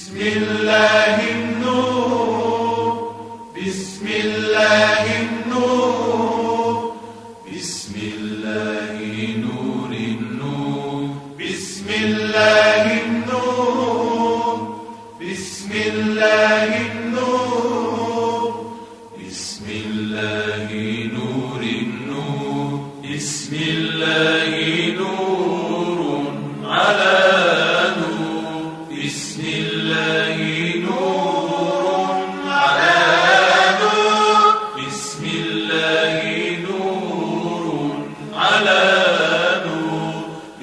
بسم الله النور بسم الله النور بسم الله نور النور بسم الله النور بسم الله النور بسم الله نور النور بسم الله نور على نور بسم الله نور على نور بسم الله نور على نور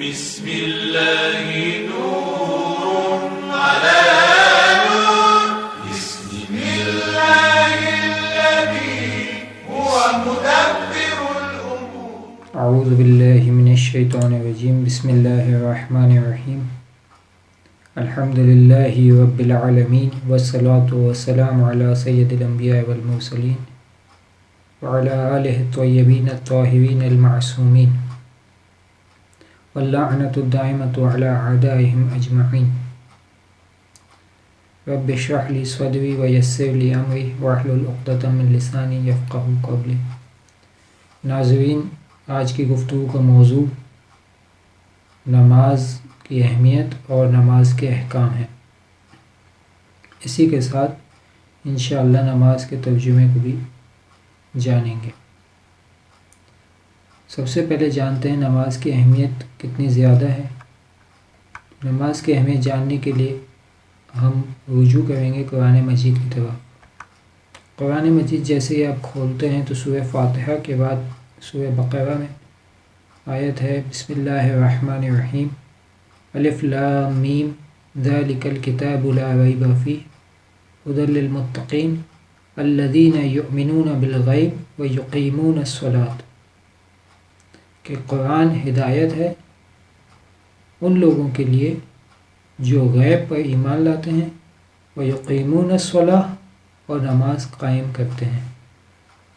بسم الله نور على نور بسم الله الذي هو مدبر الأمور. اعوذ باللہ من الشیطان الرجیم. بسم اللہ الرحمن الرحیم. الحمد للہ رب العالمین والصلاة والسلام علی سید الانبیاء والمرسلین وعلی آلہ الطیبین الطاہرین المعصومین واللعنۃ الدائمۃ علی اعدائہم اجمعین. رب اشرح لی صدری ویسر لی امری واحلل عقدۃ من لسانی یفقہوا قولی. ناظرین، آج کی گفتگو کا موضوع نماز کی اہمیت اور نماز کے احکام ہیں. اسی کے ساتھ انشاءاللہ نماز کے ترجمے کو بھی جانیں گے. سب سے پہلے جانتے ہیں نماز کی اہمیت کتنی زیادہ ہے. نماز کی اہمیت جاننے کے لیے ہم رجوع کریں گے قرآن مجید کی طرف. قرآن مجید جیسے ہی آپ کھولتے ہیں تو سورہ فاتحہ کے بعد سورہ بقرہ میں آیت ہے بسم اللہ الرحمن الرحیم الف لام میم ذالک الکتاب لا ریب فیہ ھدی للمتقین الذین یؤمنون بالغیب ویقیمون الصلاۃ. کہ قرآن ہدایت ہے ان لوگوں کے لیے جو غیب پر ایمان لاتے ہیں ویقیمون الصلاۃ اور نماز قائم کرتے ہیں.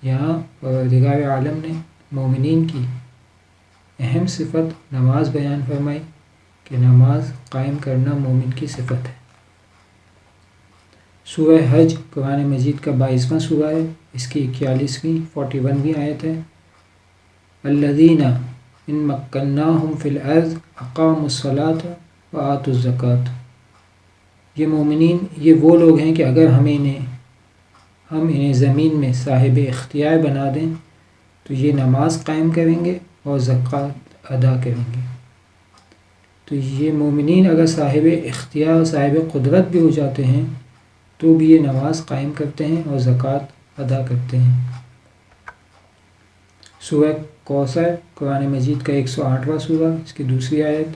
یہاں پروردگار عالم نے مومنین کی اہم صفت نماز بیان فرمائی کہ نماز قائم کرنا مومن کی صفت ہے. سورہ حج قرآن مجید کا 22واں سورہ ہے. اس کی 41ویں 41ویں آیت ہے الذین ان مکناہم فی الارض اقاموا الصلاۃ وآتوا الزکاۃ. یہ مومنین یہ وہ لوگ ہیں کہ اگر ہم انہیں زمین میں صاحب اختیار بنا دیں تو یہ نماز قائم کریں گے اور زکوٰۃ ادا کریں گے. تو یہ مومنین اگر صاحب اختیار صاحب قدرت بھی ہو جاتے ہیں تو بھی یہ نماز قائم کرتے ہیں اور زکوٰۃ ادا کرتے ہیں. سورہ کوثر قرآن مجید کا 108واں سورہ. اس کی دوسری آیت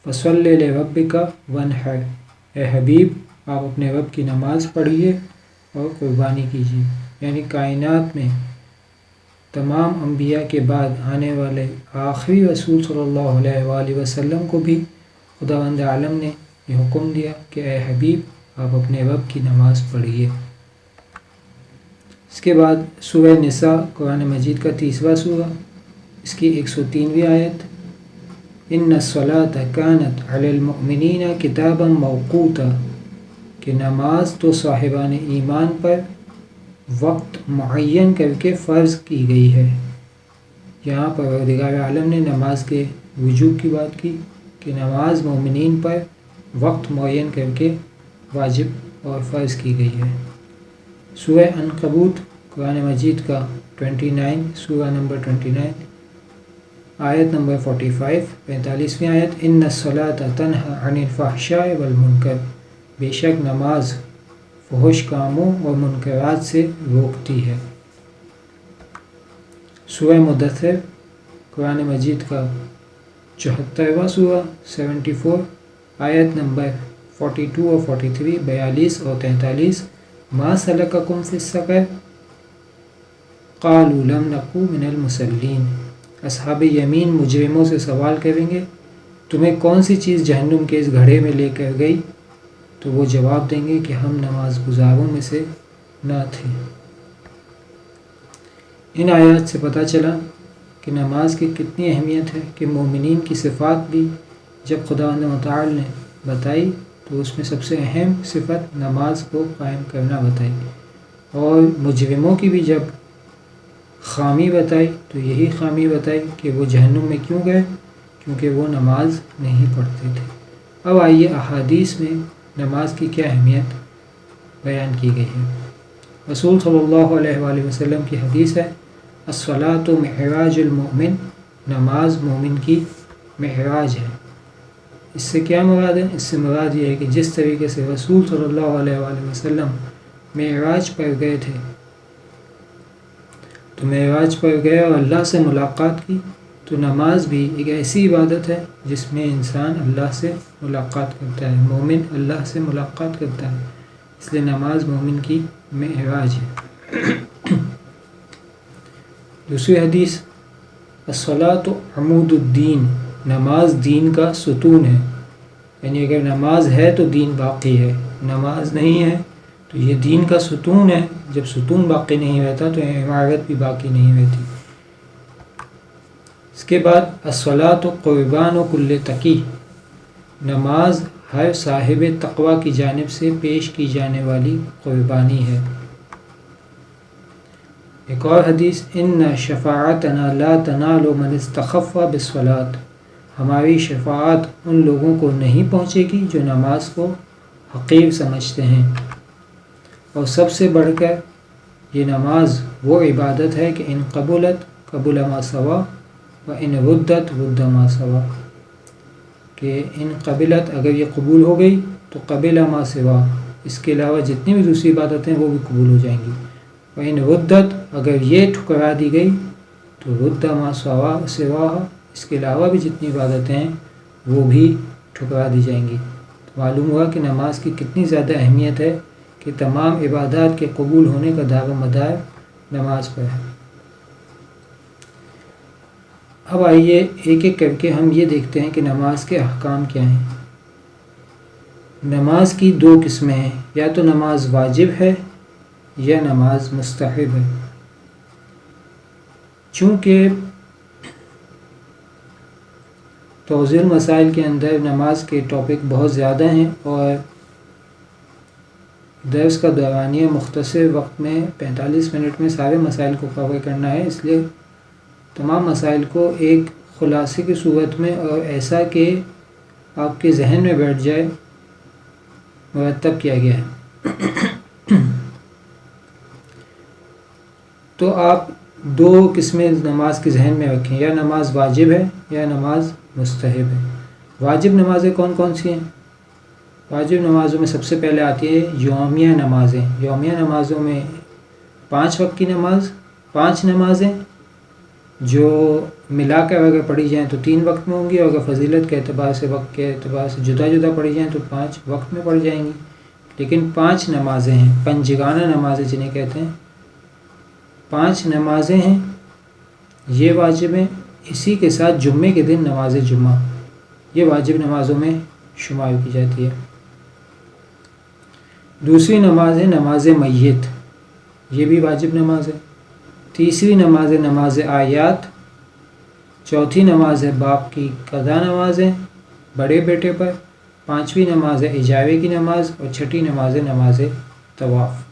فصلی لربک وانحر. اے حبیب آپ اپنے رب کی نماز پڑھیے اور قربانی کیجیے. یعنی کائنات میں تمام انبیاء کے بعد آنے والے آخری رسول صلی اللہ علیہ وآلہ وسلم کو بھی خداوند عالم نے یہ حکم دیا کہ اے حبیب آپ اپنے رب کی نماز پڑھیے. اس کے بعد سورہ نساء قرآن مجید کا 30واں سورہ. اس کی 103ویں آیت ان الصلاۃ کانت علی المؤمنین کتابا موقوتا. کہ نماز تو صاحبان ایمان پر وقت معین کر کے فرض کی گئی ہے. یہاں پر پروردگار عالم نے نماز کے وجوب کی بات کی کہ نماز مومنین پر وقت معین کر کے واجب اور فرض کی گئی ہے. سورہ عنکبوت قرآن مجید کا 29 سورہ نمبر 29 آیت نمبر 45 آیت ان الصلاۃ تنہی عن الفحشاء والمنکر. بے شک نماز فحش کاموں اور منکرات سے روکتی ہے. سورہ مدثر قرآن مجید کا 74واں سورہ 74 آیت نمبر 42 اور 43 42 اور 43 ما سلککم فی السقر قالوا لم نکو من المصلین. اصحاب یمین مجرموں سے سوال کریں گے تمہیں کون سی چیز جہنم کے اس گھڑے میں لے کر گئی؟ تو وہ جواب دیں گے کہ ہم نماز گزاروں میں سے نہ تھے. ان آیات سے پتہ چلا کہ نماز کی کتنی اہمیت ہے کہ مومنین کی صفات بھی جب خدا و تعالی نے بتائی تو اس میں سب سے اہم صفت نماز کو قائم کرنا بتائی، اور مجرموں کی بھی جب خامی بتائی تو یہی خامی بتائی کہ وہ جہنم میں کیوں گئے، کیونکہ وہ نماز نہیں پڑھتے تھے۔ اب آئیے احادیث میں نماز کی کیا اہمیت بیان کی گئی ہے۔ رسول صلی اللہ علیہ وآلہ وسلم کی حدیث ہے، الصلاۃ معراج المؤمن، نماز مومن کی معراج ہے۔ اس سے کیا مراد ہے؟ اس سے مراد یہ ہے کہ جس طریقے سے رسول صلی اللہ علیہ وآلہ وسلم معراج پر گئے تھے، تو معراج پر گئے اور اللہ سے ملاقات کی، تو نماز بھی ایک ایسی عبادت ہے جس میں انسان اللہ سے ملاقات کرتا ہے، مومن اللہ سے ملاقات کرتا ہے، اس لیے نماز مومن کی معراج ہے۔ دوسری حدیث، الصلاۃ عمود الدین، نماز دین کا ستون ہے، یعنی اگر نماز ہے تو دین باقی ہے، نماز نہیں ہے تو یہ دین کا ستون ہے، جب ستون باقی نہیں رہتا تو عمارت بھی باقی نہیں رہتی۔ اس کے بعد الصلاۃ قربان کل تقی، نماز ہر صاحب تقوی کی جانب سے پیش کی جانے والی قربانی ہے۔ ایک اور حدیث، ان شفاعتنا لا تنال من استخف بالصلاۃ، ہماری شفاعت ان لوگوں کو نہیں پہنچے گی جو نماز کو حقیر سمجھتے ہیں، اور سب سے بڑھ کر یہ نماز وہ عبادت ہے کہ ان قبلت قبل ما سوا و ان ردت رد ما سوا، کہ ان قبلت اگر یہ قبول ہو گئی تو قبل ما سوا، اس کے علاوہ جتنی بھی دوسری عبادتیں وہ بھی قبول ہو جائیں گی، و ان ردت اگر یہ ٹھکرا دی گئی تو رد ما سوا سوا، اس کے علاوہ بھی جتنی عبادتیں ہیں وہ بھی ٹھکرا دی جائیں گی۔ تو معلوم ہوا کہ نماز کی کتنی زیادہ اہمیت ہے کہ تمام عبادات کے قبول ہونے کا دار و مدار نماز پر ہے۔ اب آئیے ایک ایک کر کے ہم یہ دیکھتے ہیں کہ نماز کے احکام کیا ہیں۔ نماز کی دو قسمیں ہیں، یا تو نماز واجب ہے یا نماز مستحب ہے۔ چونکہ توضیح المسائل کے اندر نماز کے ٹاپک بہت زیادہ ہیں اور درس کا دورانیہ مختصر وقت میں 45 منٹ میں سارے مسائل کو کور کرنا ہے، اس لیے تمام مسائل کو ایک خلاصے کی صورت میں اور ایسا کہ آپ کے ذہن میں بیٹھ جائے مرتب کیا گیا ہے۔ تو آپ دو قسمیں نماز کے ذہن میں رکھیں، یا نماز واجب ہے یا نماز مستحب ہے۔ واجب نمازیں کون کون سی ہیں؟ واجب نمازوں میں سب سے پہلے آتی ہے یومیہ نمازیں۔ یومیہ نمازوں میں 5 وقت کی نماز، 5 نمازیں جو ملا کر اگر پڑھی جائیں تو 3 وقت میں ہوں گی، اور اگر فضیلت کے اعتبار سے وقت کے اعتبار سے جدا جدا پڑھی جائیں تو 5 وقت میں پڑھ جائیں گی، لیکن 5 نمازیں ہیں، پنجگانہ نمازیں جنہیں کہتے ہیں، 5 نمازیں ہیں، یہ واجب ہیں۔ اسی کے ساتھ جمعے کے دن نماز جمعہ یہ واجب نمازوں میں شمار کی جاتی ہے۔ دوسری نماز ہے نماز میت، یہ بھی واجب نماز ہے۔ تیسری نماز ہے نماز آیات، چوتھی نماز ہے باپ کی قضا نماز ہے بڑے بیٹے پر، 5ویں نماز ہے اجارے کی نماز، اور 6ٹھی نماز ہے نماز طواف۔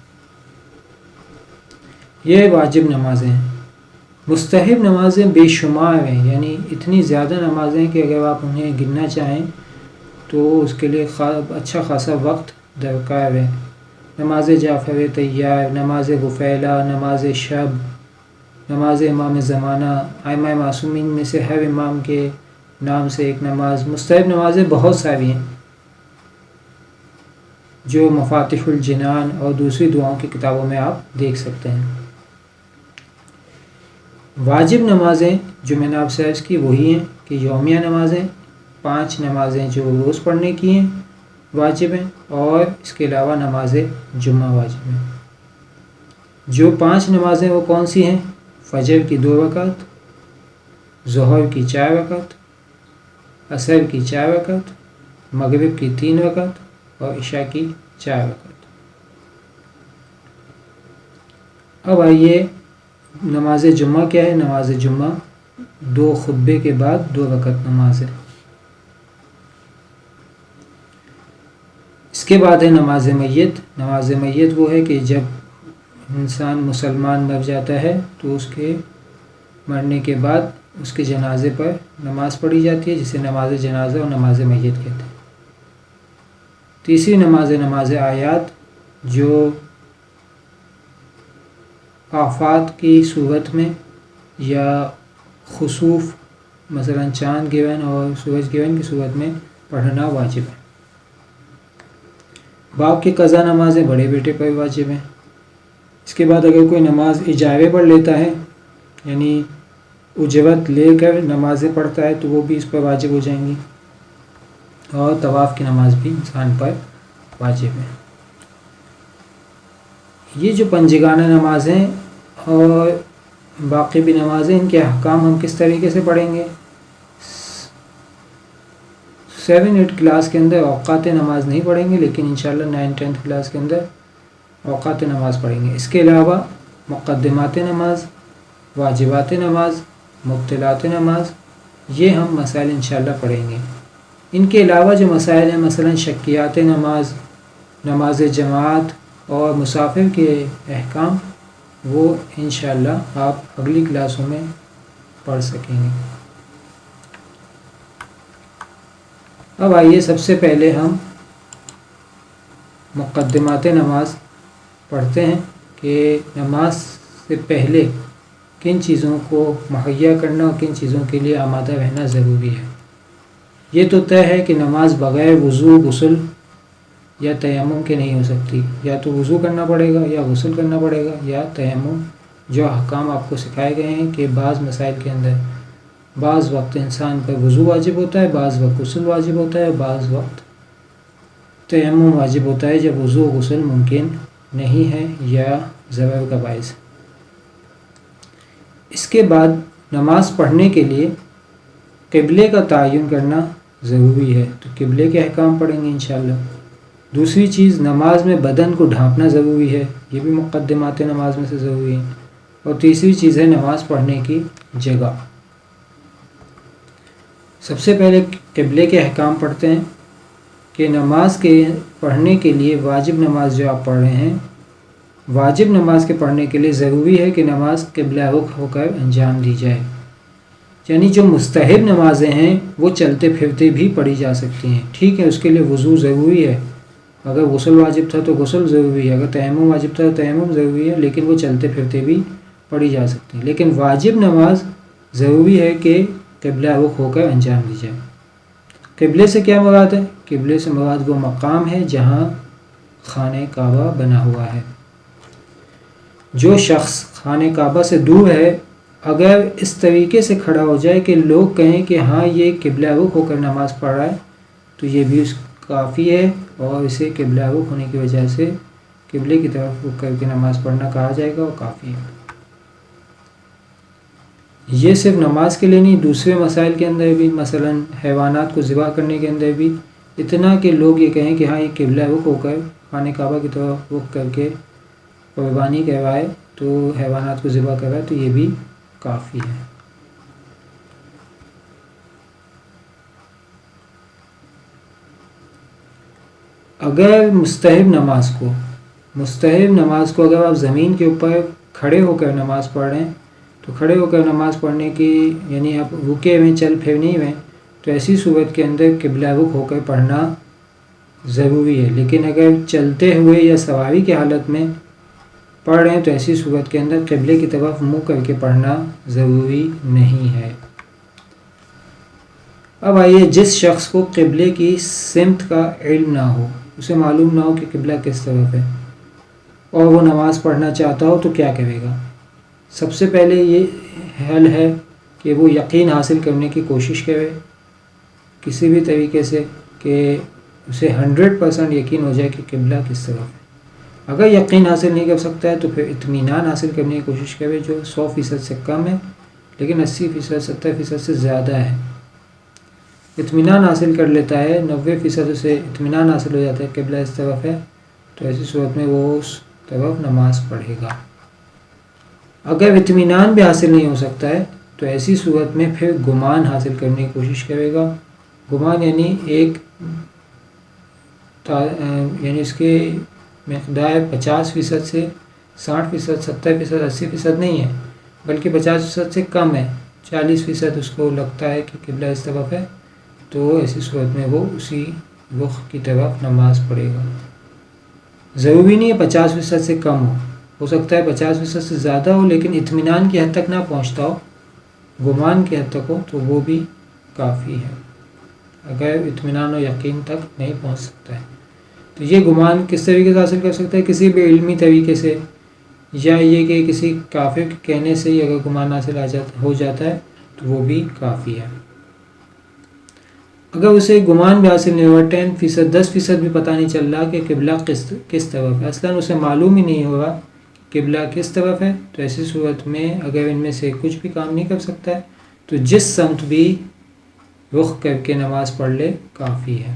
یہ واجب نمازیں ہیں۔ مستحب نمازیں بے شمار ہیں، یعنی اتنی زیادہ نمازیں کہ اگر آپ انہیں گننا چاہیں تو اس کے لیے اچھا خاصا وقت درکار ہے۔ نماز جعفر طیار، نماز غفیلہ، نماز شب، نماز امام زمانہ، ائمہ معصومین میں سے ہر امام کے نام سے ایک نماز۔ مستحب نمازیں بہت ساری ہیں جو مفاتیح الجنان اور دوسری دعاؤں کی کتابوں میں آپ دیکھ سکتے ہیں۔ واجب نمازیں جو میں نے آپ سے عرض کی وہی ہیں کہ یومیہ نمازیں 5 نمازیں جو روز پڑھنے کی ہیں واجب ہیں، اور اس کے علاوہ نماز جمعہ واجب ہیں۔ جو 5 نمازیں وہ کون سی ہیں؟ فجر کی 2 رکعت، ظہر کی 4 رکعت، عصر کی 4 رکعت، مغرب کی 3 رکعت اور عشاء کی 4 رکعت۔ اب آئیے نماز جمعہ کیا ہے؟ نماز جمعہ 2 خطبے کے بعد 2 رکعت نماز ہے۔ کے بعد ہے نماز میت. نماز میت وہ ہے کہ جب انسان مسلمان مر جاتا ہے تو اس کے مرنے کے بعد اس کے جنازے پر نماز پڑھی جاتی ہے، جسے نماز جنازہ اور نماز میت کہتے ہیں. تیسری نماز آیات، جو آفات کی صورت میں یا خسوف مثلا چاند گرہن اور سورج گرہن کی صورت میں پڑھنا واجب ہے. باپ کی قضا نمازیں بڑے بیٹے پر واجب ہیں. اس کے بعد اگر کوئی نماز اجارے پر لیتا ہے، یعنی اجرت لے کر نمازیں پڑھتا ہے، تو وہ بھی اس پر واجب ہو جائیں گی. اور طواف کی نماز بھی انسان پر واجب ہے. یہ جو پنجگانہ نمازیں اور باقی بھی نمازیں، ان کے احکام ہم کس طریقے سے پڑھیں گے؟ 7-8 کلاس کے اندر اوقات نماز نہیں پڑھیں گے، لیکن انشاءاللہ 9-10 کلاس کے اندر اوقات نماز پڑھیں گے. اس کے علاوہ مقدمات نماز، واجبات نماز، مبطلات نماز، یہ ہم مسائل انشاءاللہ پڑھیں گے. ان کے علاوہ جو مسائل ہیں، مثلا شکیات نماز، نماز جماعت اور مسافر کے احکام، وہ انشاءاللہ آپ اگلی کلاسوں میں پڑھ سکیں گے. اب آئیے سب سے پہلے ہم مقدمات نماز پڑھتے ہیں کہ نماز سے پہلے کن چیزوں کو مہیا کرنا اور کن چیزوں کے لیے آمادہ رہنا ضروری ہے. یہ تو طے ہے کہ نماز بغیر وضو، غسل یا تیمم کے نہیں ہو سکتی. یا تو وضو کرنا پڑے گا، یا غسل کرنا پڑے گا، یا تیمم. جو احکام آپ کو سکھائے گئے ہیں کہ بعض مسائل کے اندر بعض وقت انسان پر وضو واجب ہوتا ہے، بعض وقت غسل واجب ہوتا ہے، بعض وقت تیمم واجب ہوتا ہے جب وضو و غسل ممکن نہیں ہے یا ضرر کا باعث. اس کے بعد نماز پڑھنے کے لیے قبلے کا تعین کرنا ضروری ہے، تو قبلے کے احکام پڑھیں گے انشاءاللہ. دوسری چیز، نماز میں بدن کو ڈھانپنا ضروری ہے، یہ بھی مقدمات نماز میں سے ضروری ہے. اور تیسری چیز ہے نماز پڑھنے کی جگہ. سب سے پہلے قبلے کے احکام پڑھتے ہیں کہ نماز کے پڑھنے کے لیے واجب نماز جو آپ پڑھ رہے ہیں، واجب نماز کے پڑھنے کے لیے ضروری ہے کہ نماز قبلہ رخ ہو کر انجام دی جائے. یعنی جو مستحب نمازیں ہیں وہ چلتے پھرتے بھی پڑھی جا سکتی ہیں. ٹھیک ہے، اس کے لیے وضو ضروری ہے. اگر غسل واجب تھا تو غسل ضروری ہے، اگر تیمم واجب تھا تو تیمم ضروری ہے، لیکن وہ چلتے پھرتے بھی پڑھی جا سکتی ہیں. لیکن واجب نماز ضروری ہے کہ قبلہ رخ ہو کر انجام دی جائے. قبلے سے کیا مراد ہے؟ قبلے سے مراد وہ مقام ہے جہاں خانہ کعبہ بنا ہوا ہے. جو شخص خانہ کعبہ سے دور ہے، اگر اس طریقے سے کھڑا ہو جائے کہ لوگ کہیں کہ ہاں یہ قبلہ رخ ہو کر نماز پڑھ رہا ہے، تو یہ بھی کافی ہے، اور اسے قبلہ رخ ہونے کی وجہ سے قبلے کی طرف رخ کر کے نماز پڑھنا کہا جائے گا، اور کافی ہے. یہ صرف نماز کے لیے نہیں، دوسرے مسائل کے اندر بھی، مثلا حیوانات کو ذبح کرنے کے اندر بھی، اتنا کہ لوگ یہ کہیں کہ ہاں یہ قبلہ رخ ہو کر خانہ کعبہ کی طرف رخ کر کے قربانی کروائے، تو حیوانات کو ذبح کروائے، تو یہ بھی کافی ہے. اگر مستحب نماز کو اگر آپ زمین کے اوپر کھڑے ہو کر نماز پڑھ رہے ہیں، تو کھڑے ہو کر نماز پڑھنے کی، یعنی آپ رکے ہوئے چل پھر نہیں ہوئے، تو ایسی صورت کے اندر قبلہ رخ ہو کر پڑھنا ضروری ہے. لیکن اگر چلتے ہوئے یا سواری کی حالت میں پڑھ رہے ہیں تو ایسی صورت کے اندر قبلے کی طرف منہ کر کے پڑھنا ضروری نہیں ہے. اب آئیے، جس شخص کو قبلے کی سمت کا علم نہ ہو، اسے معلوم نہ ہو کہ قبلہ کس طرف ہے، اور وہ نماز پڑھنا چاہتا ہو، تو کیا کرے گا؟ سب سے پہلے یہ حل ہے کہ وہ یقین حاصل کرنے کی کوشش کرے کسی بھی طریقے سے، کہ اسے 100% یقین ہو جائے کہ قبلہ کس طرف ہے. اگر یقین حاصل نہیں کر سکتا ہے تو پھر اطمینان حاصل کرنے کی کوشش کرے، جو 100% سے کم ہے لیکن 80%، 70% سے زیادہ ہے. اطمینان حاصل کر لیتا ہے، 90% اسے اطمینان حاصل ہو جاتا ہے قبلہ اس طرف ہے، تو ایسی صورت میں وہ اس طرف نماز پڑھے گا. اگر اطمینان بھی حاصل نہیں ہو سکتا ہے تو ایسی صورت میں پھر گمان حاصل کرنے کی کوشش کرے گا. گمان یعنی ایک یعنی اس کی مقدار 50% سے 60%، 70%، 80% نہیں ہے، بلکہ 50% سے کم ہے، 40% اس کو لگتا ہے کہ قبلہ اس طرف ہے، تو ایسی صورت میں وہ اسی رخ کی طرف نماز پڑھے گا۔ ضروری نہیں ہے 50% سے کم ہو سکتا ہے 50% سے زیادہ ہو، لیکن اطمینان کی حد تک نہ پہنچتا ہو، گمان کی حد تک ہو تو وہ بھی کافی ہے۔ اگر اطمینان و یقین تک نہیں پہنچ سکتا ہے تو یہ گمان کس طریقے سے حاصل کر سکتا ہے؟ کسی بھی علمی طریقے سے، یا یہ کہ کسی کافر کے کہنے سے ہی اگر گمان حاصل ہو جاتا ہے تو وہ بھی کافی ہے۔ اگر اسے گمان بھی حاصل نہیں ہوا، 10%، 10% بھی پتہ نہیں چل رہا کہ قبلہ کس طرف ہے، اصلاً اسے معلوم ہی نہیں ہوگا قبلہ کس طرف ہے، تو ایسی صورت میں اگر ان میں سے کچھ بھی کام نہیں کر سکتا ہے تو جس سمت بھی رخ کر کے نماز پڑھ لے کافی ہے۔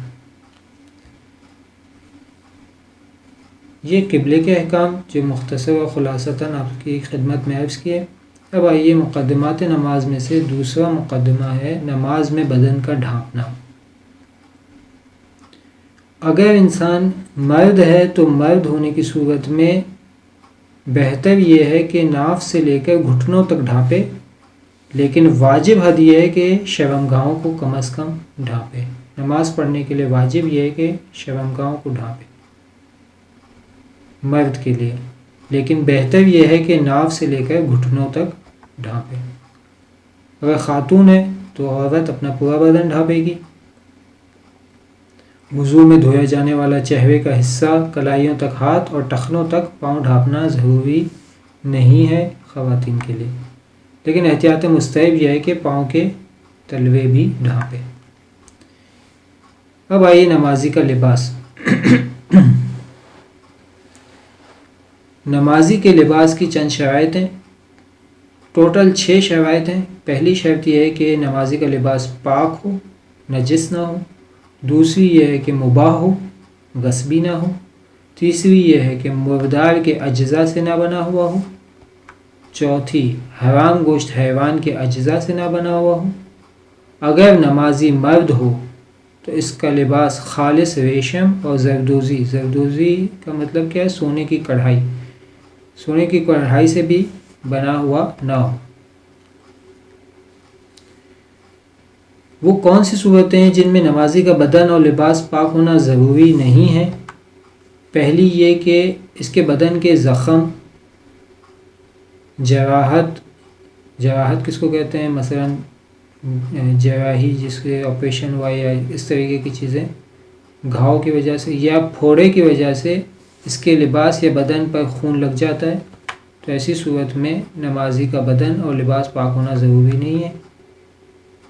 یہ قبلے کے احکام جو مختصر و خلاصتاً آپ کی خدمت میں عرض کیے۔ اب آئیے مقدمات نماز میں سے دوسرا مقدمہ ہے نماز میں بدن کا ڈھانپنا۔ اگر انسان مرد ہے تو مرد ہونے کی صورت میں بہتر یہ ہے کہ ناف سے لے کر گھٹنوں تک ڈھانپے، لیکن واجب حد یہ ہے کہ شرمگاہوں کو کم از کم ڈھانپے۔ نماز پڑھنے کے لیے واجب یہ ہے کہ شرمگاہوں کو ڈھانپے مرد کے لیے، لیکن بہتر یہ ہے کہ ناف سے لے کر گھٹنوں تک ڈھانپے۔ اگر خاتون ہے تو عورت اپنا پورا بدن ڈھانپے گی۔ وضو میں دھویا جانے والا چہرے کا حصہ کلائیوں تک ہاتھ اور ٹخنوں تک پاؤں ڈھانپنا ضروری نہیں ہے خواتین کے لیے، لیکن احتیاط مستحب یہ ہے کہ پاؤں کے تلوے بھی ڈھانپے۔ اب آئیے نمازی کا لباس۔ نمازی کے لباس کی چند شرائط ہیں، ٹوٹل 6 شرائط ہیں۔ پہلی شرط یہ ہے کہ نمازی کا لباس پاک ہو، نجس نہ ہو۔ دوسری یہ ہے کہ مباح ہو، غصبی نہ ہو۔ تیسری یہ ہے کہ مردار کے اجزاء سے نہ بنا ہوا ہو۔ چوتھی، حرام گوشت حیوان کے اجزاء سے نہ بنا ہوا ہو۔ اگر نمازی مرد ہو تو اس کا لباس خالص ریشم اور زردوزی کا مطلب کیا ہے؟ سونے کی کڑھائی سے بھی بنا ہوا نہ ہو۔ وہ کون سی صورتیں ہیں جن میں نمازی کا بدن اور لباس پاک ہونا ضروری نہیں ہے؟ پہلی یہ کہ اس کے بدن کے زخم، جراحت کس کو کہتے ہیں؟ مثلا جراحی جس کے آپریشن ہوا یا اس طریقے کی چیزیں، گھاؤ کی وجہ سے یا پھوڑے کی وجہ سے اس کے لباس یا بدن پر خون لگ جاتا ہے، تو ایسی صورت میں نمازی کا بدن اور لباس پاک ہونا ضروری نہیں ہے،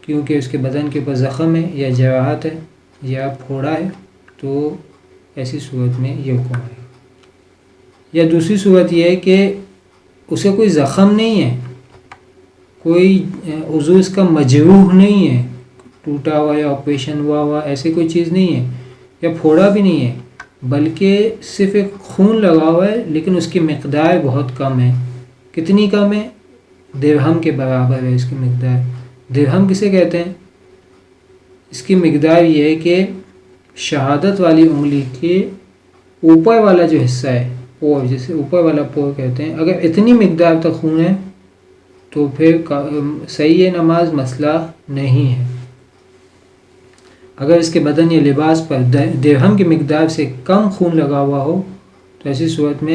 کیونکہ اس کے بدن کے اوپر زخم ہے یا جراحت ہے یا پھوڑا ہے، تو ایسی صورت میں یہ حکم ہے۔ یا دوسری صورت یہ ہے کہ اسے کوئی زخم نہیں ہے، کوئی عضو اس کا مجروح نہیں ہے، ٹوٹا ہوا یا آپریشن ہوا ایسی کوئی چیز نہیں ہے، یا پھوڑا بھی نہیں ہے، بلکہ صرف ایک خون لگا ہوا ہے، لیکن اس کی مقدار بہت کم ہے۔ کتنی کم ہے؟ درہم کے برابر ہے اس کی مقدار۔ درہم کسے کہتے ہیں؟ اس کی مقدار یہ ہے کہ شہادت والی انگلی کے اوپر والا جو حصہ ہے، پور، جسے اوپر والا پور کہتے ہیں، اگر اتنی مقدار تک خون ہے تو پھر صحیح ہے، نماز مسئلہ نہیں ہے۔ اگر اس کے بدن یا لباس پر درہم کی مقدار سے کم خون لگا ہوا ہو تو ایسی صورت میں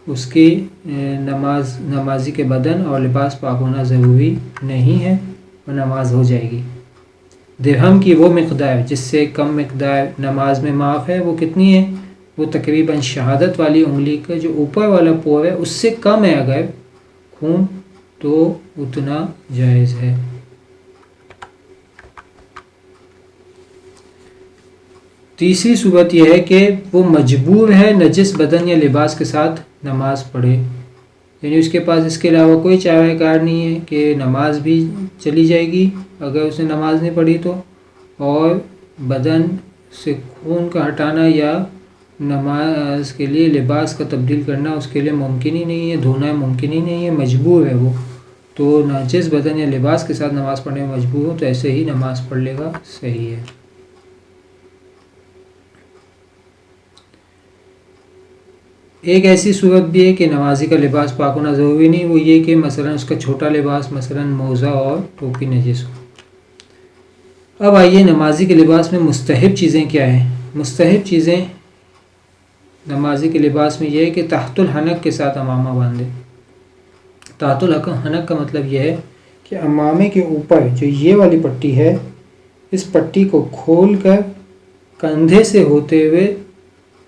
اس کی نمازی کے بدن اور لباس پاک ہونا ضروری نہیں ہے اور نماز ہو جائے گی۔ درہم کی وہ مقدار جس سے کم مقدار نماز میں معاف ہے، وہ کتنی ہے؟ وہ تقریباً شہادت والی انگلی کا جو اوپر والا پور ہے اس سے کم ہے اگر خون، تو اتنا جائز ہے۔ تیسری صورت یہ ہے کہ وہ مجبور ہے نجس بدن یا لباس کے ساتھ نماز پڑھے، یعنی اس کے پاس اس کے علاوہ کوئی چارہ کار نہیں ہے کہ نماز بھی چلی جائے گی اگر اس نے نماز نہیں پڑھی تو، اور بدن سے خون کا ہٹانا یا نماز کے لیے لباس کا تبدیل کرنا اس کے لیے ممکن ہی نہیں ہے، دھونا ممکن ہی نہیں ہے، مجبور ہے وہ، تو ناجس بدن یا لباس کے ساتھ نماز پڑھنے میں مجبور ہو تو ایسے ہی نماز پڑھ لے گا، صحیح ہے۔ ایک ایسی صورت بھی ہے کہ نمازی کا لباس پاک ہونا ضروری نہیں، وہ یہ کہ مثلا اس کا چھوٹا لباس مثلا موزہ اور ٹوپی نجس ہو۔ اب آئیے نمازی کے لباس میں مستحب چیزیں کیا ہیں۔ مستحب چیزیں نمازی کے لباس میں یہ ہے کہ تحت الحنک کے ساتھ امامہ باندھے۔ تحت الحنک کا مطلب یہ ہے کہ امامے کے اوپر جو یہ والی پٹی ہے، اس پٹی کو کھول کر کندھے سے ہوتے ہوئے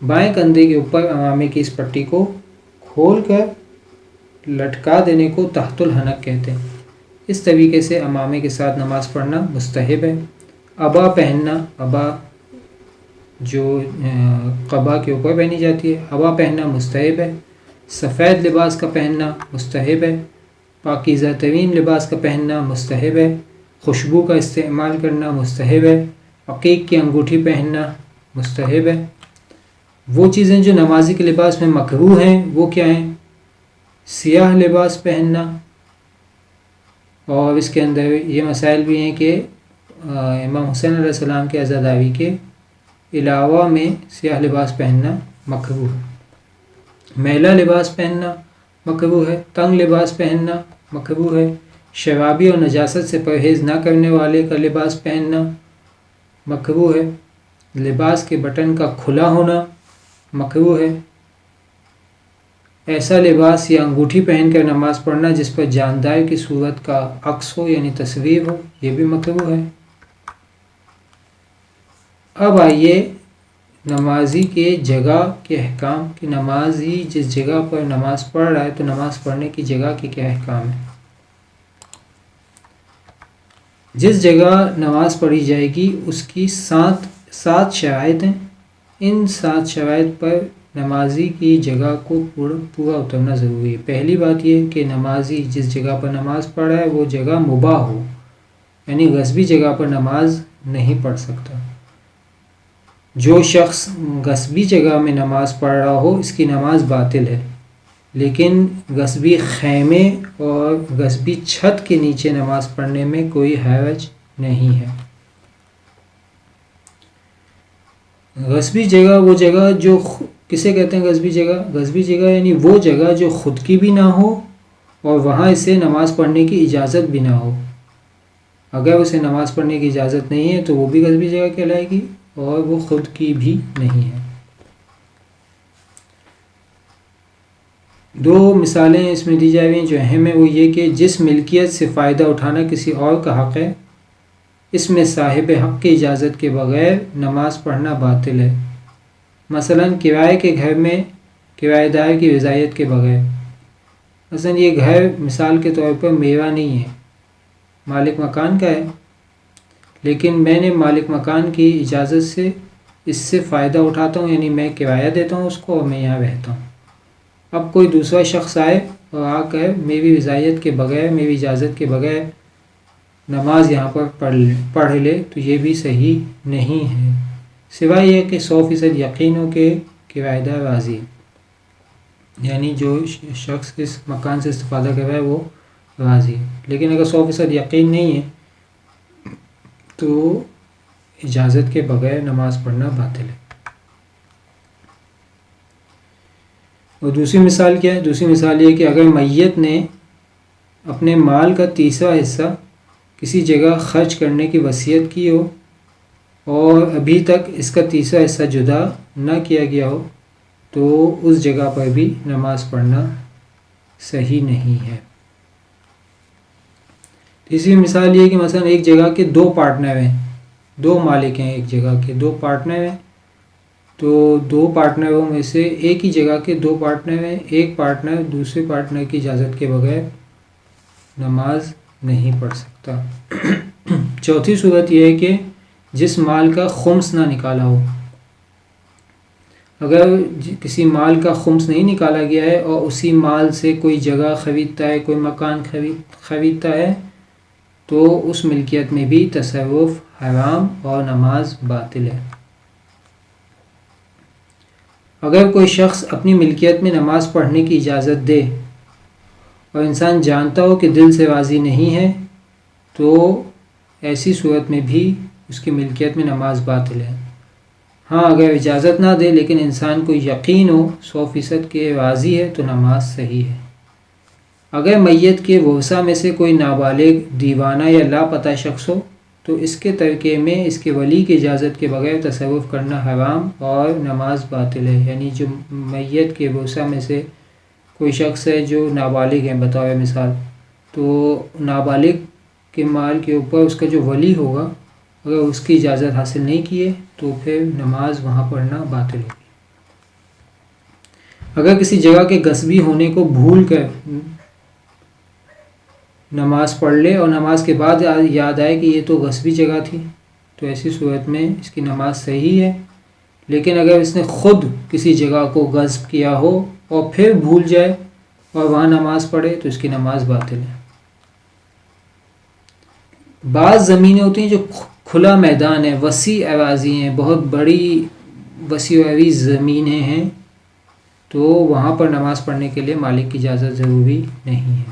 بائیں کندھے کے اوپر امامے کی اس پٹی کو کھول کر لٹکا دینے کو تحت الحنک کہتے ہیں۔ اس طریقے سے امامے کے ساتھ نماز پڑھنا مستحب ہے۔ عبا پہننا، عبا جو قبا کے اوپر پہنی جاتی ہے، عبا پہننا مستحب ہے۔ سفید لباس کا پہننا مستحب ہے۔ پاکیزہ ترین لباس کا پہننا مستحب ہے۔ خوشبو کا استعمال کرنا مستحب ہے۔ عقیق کی انگوٹھی پہننا مستحب ہے۔ وہ چیزیں جو نمازی کے لباس میں مکروہ ہیں وہ کیا ہیں؟ سیاہ لباس پہننا، اور اس کے اندر یہ مسائل بھی ہیں کہ امام حسین علیہ السلام کے عزاداری کے علاوہ میں سیاہ لباس پہننا مکروہ ہے۔ میلا لباس پہننا مکروہ ہے۔ تنگ لباس پہننا مکروہ ہے۔ شرابی اور نجاست سے پرہیز نہ کرنے والے کا لباس پہننا مکروہ ہے۔ لباس کے بٹن کا کھلا ہونا مکروہ ہے۔ ایسا لباس یا انگوٹھی پہن کر نماز پڑھنا جس پر جاندار کی صورت کا عکس ہو یعنی تصویر ہو، یہ بھی مکروہ ہے۔ اب آئیے نمازی کے جگہ کے احکام کہ نمازی جس جگہ پر نماز پڑھ رہا ہے تو نماز پڑھنے کی جگہ کے کیا احکام ہیں۔ جس جگہ نماز پڑھی جائے گی اس کی سات شرائط ہیں۔ ان 7 شرائط پر نمازی کی جگہ کو پورا اترنا ضروری ہے۔ پہلی بات یہ کہ نمازی جس جگہ پر نماز پڑھ رہا ہے وہ جگہ مباح ہو، یعنی غصبی جگہ پر نماز نہیں پڑھ سکتا۔ جو شخص غصبی جگہ میں نماز پڑھ رہا ہو اس کی نماز باطل ہے، لیکن غصبی خیمے اور غصبی چھت کے نیچے نماز پڑھنے میں کوئی حرج نہیں ہے۔ غصبی جگہ وہ جگہ جو کسے کہتے ہیں غصبی جگہ؟ غصبی جگہ یعنی وہ جگہ جو خود کی بھی نہ ہو اور وہاں اسے نماز پڑھنے کی اجازت بھی نہ ہو۔ اگر اسے نماز پڑھنے کی اجازت نہیں ہے تو وہ بھی غصبی جگہ کہلائے گی اور وہ خود کی بھی نہیں ہے۔ 2 مثالیں اس میں دی جا رہی ہیں جو اہم ہیں، وہ یہ کہ جس ملکیت سے فائدہ اٹھانا کسی اور کا حق ہے، اس میں صاحب حق کی اجازت کے بغیر نماز پڑھنا باطل ہے۔ مثلا کرائے کے گھر میں کرایہ دار کی رضایت کے بغیر، مثلا یہ گھر مثال کے طور پر میرا نہیں ہے، مالک مکان کا ہے، لیکن میں نے مالک مکان کی اجازت سے اس سے فائدہ اٹھاتا ہوں، یعنی میں کرایہ دیتا ہوں اس کو اور میں یہاں رہتا ہوں۔ اب کوئی دوسرا شخص آئے اور آ کر میری رضایت کے بغیر، میری اجازت کے بغیر نماز یہاں پر پڑھ لے تو یہ بھی صحیح نہیں ہے، سوائے یہ کہ 100% یقین ہو کہ کرایہ دار راضی ہے، یعنی جو شخص اس مکان سے استفادہ کر رہا ہے وہ راضی ہے۔ لیکن اگر 100% یقین نہیں ہے تو اجازت کے بغیر نماز پڑھنا باطل ہے۔ اور دوسری مثال کیا ہے؟ دوسری مثال یہ کہ اگر میت نے اپنے مال کا تیسرا حصہ کسی جگہ خرچ کرنے کی وصیت کی ہو اور ابھی تک اس کا تیسرا حصہ جدا نہ کیا گیا ہو تو اس جگہ پر بھی نماز پڑھنا صحیح نہیں ہے۔ تیسری مثال یہ کہ مثلا ایک جگہ کے 2 پارٹنر ہیں، 2 مالک ہیں، ایک جگہ کے 2 پارٹنر ہیں، تو 2 پارٹنروں میں سے ایک ہی جگہ کے 2 پارٹنر ہیں، ایک پارٹنر دوسرے پارٹنر کی اجازت کے بغیر نماز نہیں پڑھ سکتا۔ چوتھی صورت یہ ہے کہ جس مال کا خمس نہ نکالا ہو۔ اگر کسی مال کا خمس نہیں نکالا گیا ہے اور اسی مال سے کوئی جگہ خریدتا ہے، کوئی مکان خریدتا ہے تو اس ملکیت میں بھی تصرف حرام اور نماز باطل ہے۔ اگر کوئی شخص اپنی ملکیت میں نماز پڑھنے کی اجازت دے اور انسان جانتا ہو کہ دل سے راضی نہیں ہے تو ایسی صورت میں بھی اس کی ملکیت میں نماز باطل ہے۔ ہاں اگر اجازت نہ دے لیکن انسان کو یقین ہو 100% کہ واضح ہے تو نماز صحیح ہے۔ اگر میت کے ورثہ میں سے کوئی نابالغ، دیوانہ یا لاپتہ شخص ہو تو اس کے ترکے میں اس کے ولی کی اجازت کے بغیر تصرف کرنا حرام اور نماز باطل ہے۔ یعنی جو میت کے ورثہ میں سے کوئی شخص ہے جو نابالغ ہے بطور مثال، تو نابالغ کے مال کے اوپر اس کا جو ولی ہوگا اگر اس کی اجازت حاصل نہیں کیے تو پھر نماز وہاں پڑھنا باطل ہوگی۔ اگر کسی جگہ کے غصبی ہونے کو بھول کر نماز پڑھ لے اور نماز کے بعد یاد آئے کہ یہ تو غصبی جگہ تھی تو ایسی صورت میں اس کی نماز صحیح ہے، لیکن اگر اس نے خود کسی جگہ کو غصب کیا ہو اور پھر بھول جائے اور وہاں نماز پڑھے تو اس کی نماز باطل ہے۔ بعض زمینیں ہوتی ہیں جو کھلا میدان ہے، وسیع اراضی ہیں، بہت بڑی وسیع و عریض زمینیں ہیں، تو وہاں پر نماز پڑھنے کے لیے مالک کی اجازت ضروری نہیں ہے۔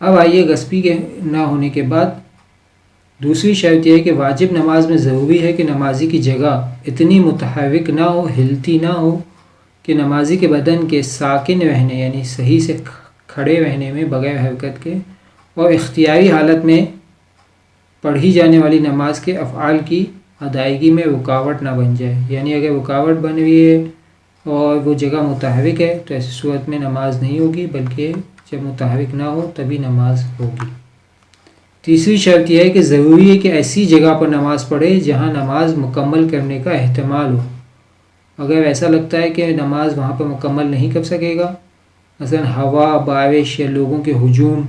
اب آئیے غصبی کے نہ ہونے کے بعد دوسری شرط یہ ہے کہ واجب نماز میں ضروری ہے کہ نمازی کی جگہ اتنی متحرک نہ ہو، ہلتی نہ ہو کہ نمازی کے بدن کے ساکن رہنے یعنی صحیح سے کھڑے رہنے میں بغیر حرکت کے اور اختیاری حالت میں پڑھی جانے والی نماز کے افعال کی ادائیگی میں رکاوٹ نہ بن جائے۔ یعنی اگر رکاوٹ بن رہی ہے اور وہ جگہ متحرک ہے تو ایسی صورت میں نماز نہیں ہوگی، بلکہ جب متحرک نہ ہو تبھی نماز ہوگی۔ تیسری شرط یہ ہے کہ ضروری ہے کہ ایسی جگہ پر نماز پڑھے جہاں نماز مکمل کرنے کا احتمال ہو۔ اگر ایسا لگتا ہے کہ نماز وہاں پر مکمل نہیں کر سکے گا، مثلا ہوا، بارش یا لوگوں کے ہجوم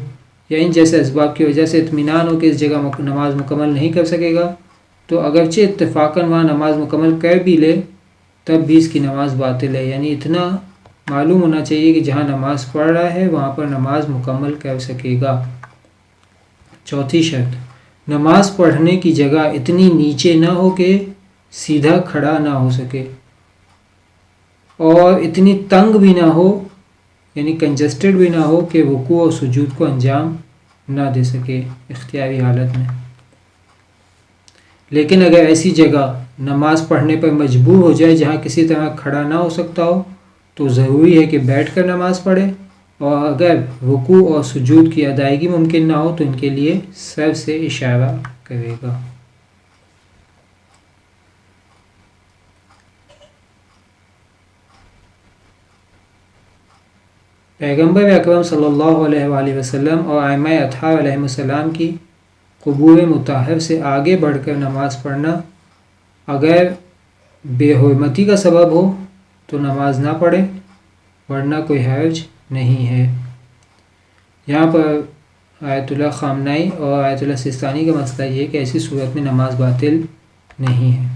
یا ان جیسے اسباب کی وجہ سے اطمینان ہو کہ اس جگہ نماز مکمل نہیں کر سکے گا، تو اگرچہ اتفاقاً وہاں نماز مکمل کر بھی لے تب بھی اس کی نماز باطل ہے۔ یعنی اتنا معلوم ہونا چاہیے کہ جہاں نماز پڑھ رہا ہے وہاں پر نماز مکمل کر سکے گا۔ چوتھی شرط، نماز پڑھنے کی جگہ اتنی نیچے نہ ہو کہ سیدھا کھڑا نہ ہو سکے اور اتنی تنگ بھی نہ ہو یعنی کنجسٹڈ بھی نہ ہو کہ رکوع اور سجود کو انجام نہ دے سکے اختیاری حالت میں۔ لیکن اگر ایسی جگہ نماز پڑھنے پر مجبور ہو جائے جہاں کسی طرح کھڑا نہ ہو سکتا ہو تو ضروری ہے کہ بیٹھ کر نماز پڑھے، اور اگر رکوع اور سجود کی ادائیگی ممکن نہ ہو تو ان کے لیے سر سے اشارہ کرے گا۔ پیغمبر اکرم صلی اللہ علیہ وآلہ وسلم اور ائمہ اطہار علیہ السلام کی قبور مطہر سے آگے بڑھ کر نماز پڑھنا اگر بے حرمتی کا سبب ہو تو نماز نہ پڑھے، ورنہ کوئی حرج نہیں ہے۔ یہاں پر آیت اللہ خامنائی اور آیت اللہ سستانی کا مسئلہ یہ ہے کہ ایسی صورت میں نماز باطل نہیں ہے۔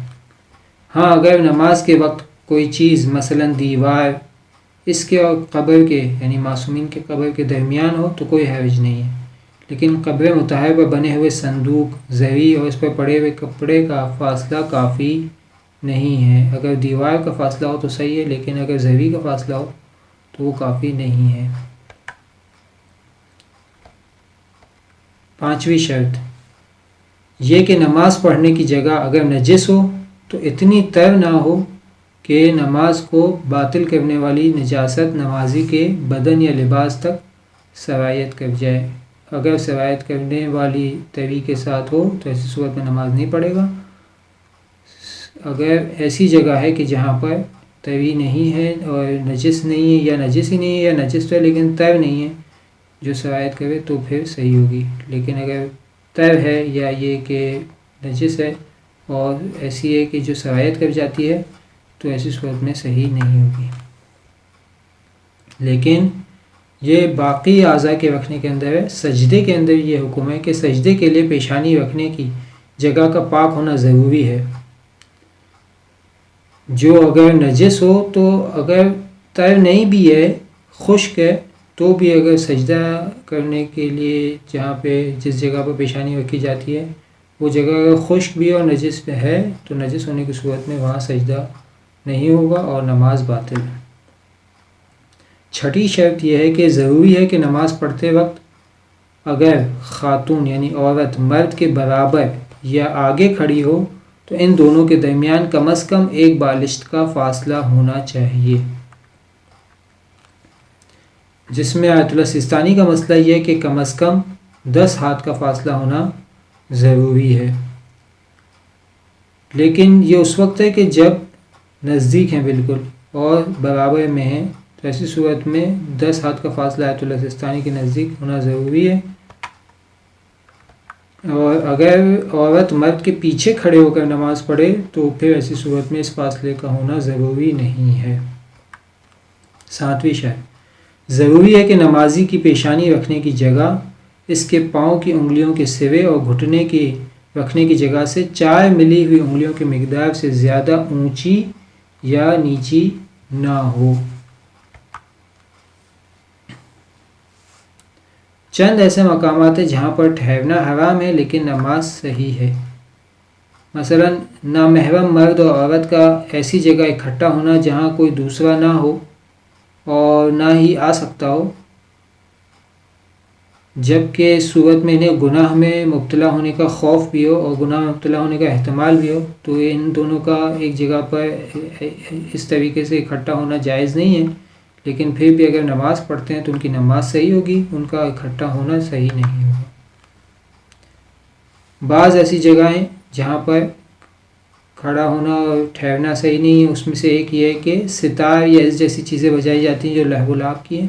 ہاں اگر نماز کے وقت کوئی چیز مثلا دیوار اس کے اور قبر کے یعنی معصومین کے قبر کے درمیان ہو تو کوئی حرج نہیں ہے، لیکن قبر مطہر پر بنے ہوئے صندوق، زری اور اس پر پڑے ہوئے کپڑے کا فاصلہ کافی نہیں ہے۔ اگر دیوار کا فاصلہ ہو تو صحیح ہے، لیکن اگر زری کا فاصلہ ہو تو وہ کافی نہیں ہے۔ پانچویں شرط یہ کہ نماز پڑھنے کی جگہ اگر نجس ہو تو اتنی تر نہ ہو کہ نماز کو باطل کرنے والی نجاست نمازی کے بدن یا لباس تک سرایت کر جائے۔ اگر سرایت کرنے والی تری کے ساتھ ہو تو ایسی صورت میں نماز نہیں پڑھے گا۔ اگر ایسی جگہ ہے کہ جہاں پر تری نہیں ہے اور نجس نہیں ہے یا نجس ہی نہیں ہے یا نجس تو ہے لیکن تر نہیں ہے جو سرایت کرے تو پھر صحیح ہوگی، لیکن اگر تر ہے یا یہ کہ نجس ہے اور ایسی ہے کہ جو سرایت کر جاتی ہے تو ایسی صورت میں صحیح نہیں ہوگی۔ لیکن یہ باقی اعضاء کے رکھنے کے اندر ہے۔ سجدے کے اندر یہ حکم ہے کہ سجدے کے لیے پیشانی رکھنے کی جگہ کا پاک ہونا ضروری ہے، جو اگر نجس ہو تو اگر تر نہیں بھی ہے، خشک ہے، تو بھی اگر سجدہ کرنے کے لیے جہاں پہ جس جگہ پر پیشانی رکھی جاتی ہے وہ جگہ اگر خشک بھی اور نجس ہے تو نجس ہونے کی صورت میں وہاں سجدہ نہیں ہوگا اور نماز باطل ہے۔ چھٹی شرط یہ ہے کہ ضروری ہے کہ نماز پڑھتے وقت اگر خاتون یعنی عورت مرد کے برابر یا آگے کھڑی ہو تو ان دونوں کے درمیان کم از کم ایک بالشت کا فاصلہ ہونا چاہیے، جس میں آیت اللہ سیستانی کا مسئلہ یہ ہے کہ کم از کم 10 ہاتھ کا فاصلہ ہونا ضروری ہے۔ لیکن یہ اس وقت ہے کہ جب نزدیک ہیں بالکل اور برابر میں ہیں، تو ایسی صورت میں 10 ہاتھ کا فاصلہ آیت اللہ سیستانی کے نزدیک ہونا ضروری ہے۔ اور اگر عورت مرد کے پیچھے کھڑے ہو کر نماز پڑھے تو پھر ایسی صورت میں اس فاصلے کا ہونا ضروری نہیں ہے۔ 7ویں شرط، ضروری ہے کہ نمازی کی پیشانی رکھنے کی جگہ اس کے پاؤں کی انگلیوں کے سرے اور گھٹنے کی رکھنے کی جگہ سے 4 ملی ہوئی انگلیوں کی مقدار سے زیادہ اونچی یا نیچی نہ ہو۔ چند ایسے مقامات ہیں جہاں پر ٹھہرنا حرام ہے لیکن نماز صحیح ہے۔ مثلا نامحرم مرد اور عورت کا ایسی جگہ اکٹھا ہونا جہاں کوئی دوسرا نہ ہو اور نہ ہی آ سکتا ہو، جبکہ اس صورت میں انہیں گناہ میں مبتلا ہونے کا خوف بھی ہو اور گناہ میں مبتلا ہونے کا احتمال بھی ہو، تو ان دونوں کا ایک جگہ پر اس طریقے سے اکٹھا ہونا جائز نہیں ہے۔ لیکن پھر بھی اگر نماز پڑھتے ہیں تو ان کی نماز صحیح ہوگی، ان کا اکٹھا ہونا صحیح نہیں ہوگا۔ بعض ایسی جگہیں جہاں پر کھڑا ہونا اور ٹھہرنا صحیح نہیں ہے، اس میں سے ایک یہ ہے کہ ستار یا اس جیسی چیزیں بجائی جاتی ہیں جو لہو و لعب کی ہیں،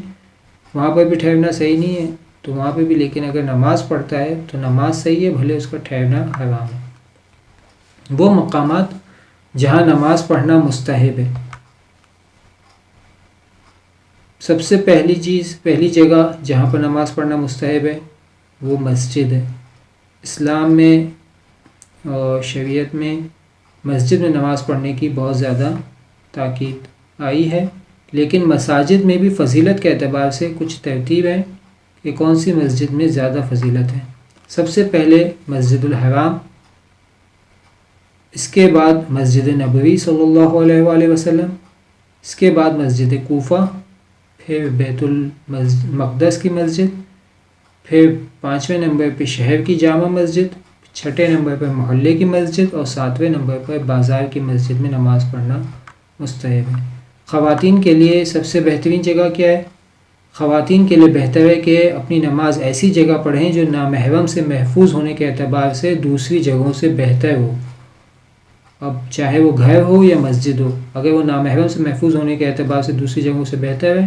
وہاں پر بھی ٹھہرنا صحیح نہیں ہے، تو وہاں پہ بھی لیکن اگر نماز پڑھتا ہے تو نماز صحیح ہے، بھلے اس کا ٹھہرنا حرام ہے۔ وہ مقامات جہاں نماز پڑھنا مستحب ہے، سب سے پہلی جگہ جہاں پر نماز پڑھنا مستحب ہے وہ مسجد ہے۔ اسلام میں اور شریعت میں مسجد میں نماز پڑھنے کی بہت زیادہ تاکید آئی ہے، لیکن مساجد میں بھی فضیلت کے اعتبار سے کچھ ترتیب ہے کہ کون سی مسجد میں زیادہ فضیلت ہے۔ سب سے پہلے مسجد الحرام، اس کے بعد مسجد نبوی صلی اللہ علیہ وآلہ وسلم، اس کے بعد مسجد کوفہ، پھر بیت المقدس کی مسجد، پھر 5ویں نمبر پہ شہر کی جامع مسجد، 6 نمبر پر محلے کی مسجد اور 7ویں نمبر پر بازار کی مسجد میں نماز پڑھنا مستحب ہے۔ خواتین کے لیے سب سے بہترین جگہ کیا ہے؟ خواتین کے لیے بہتر ہے کہ اپنی نماز ایسی جگہ پڑھیں جو نامحرم سے محفوظ ہونے کے اعتبار سے دوسری جگہوں سے بہتر ہو، اب چاہے وہ گھر ہو یا مسجد ہو، اگر وہ نامحرم سے محفوظ ہونے کے اعتبار سے دوسری جگہوں سے بہتر ہے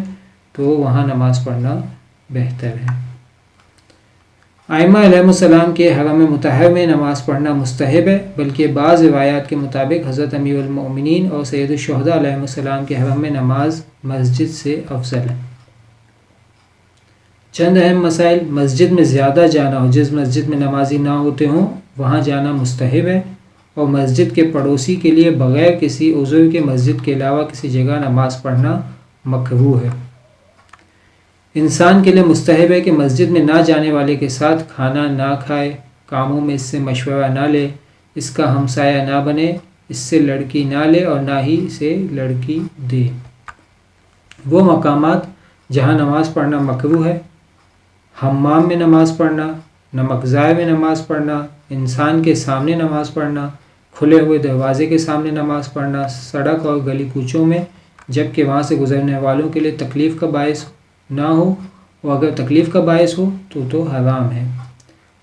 تو وہاں نماز پڑھنا بہتر ہے۔ ائمہ علیہ السلام کے حرم مطہر میں نماز پڑھنا مستحب ہے، بلکہ بعض روایات کے مطابق حضرت امیر المؤمنین اور سید الشہداء علیہ السلام کے حرم میں نماز مسجد سے افضل ہے۔ چند اہم مسائل: مسجد میں زیادہ جانا اور جس مسجد میں نمازی نہ ہوتے ہوں وہاں جانا مستحب ہے، اور مسجد کے پڑوسی کے لیے بغیر کسی عذر کے مسجد کے علاوہ کسی جگہ نماز پڑھنا مکروہ ہے۔ انسان کے لیے مستحب ہے کہ مسجد میں نہ جانے والے کے ساتھ کھانا نہ کھائے، کاموں میں اس سے مشورہ نہ لے، اس کا ہمسایہ نہ بنے، اس سے لڑکی نہ لے اور نہ ہی اسے لڑکی دے۔ وہ مقامات جہاں نماز پڑھنا مکروہ ہے: حمام میں نماز پڑھنا، نمکزار میں نماز پڑھنا، انسان کے سامنے نماز پڑھنا، کھلے ہوئے دروازے کے سامنے نماز پڑھنا، سڑک اور گلی کوچوں میں جبکہ وہاں سے گزرنے والوں کے لیے تکلیف کا باعث نہ ہو، اور اگر تکلیف کا باعث ہو تو حرام ہے۔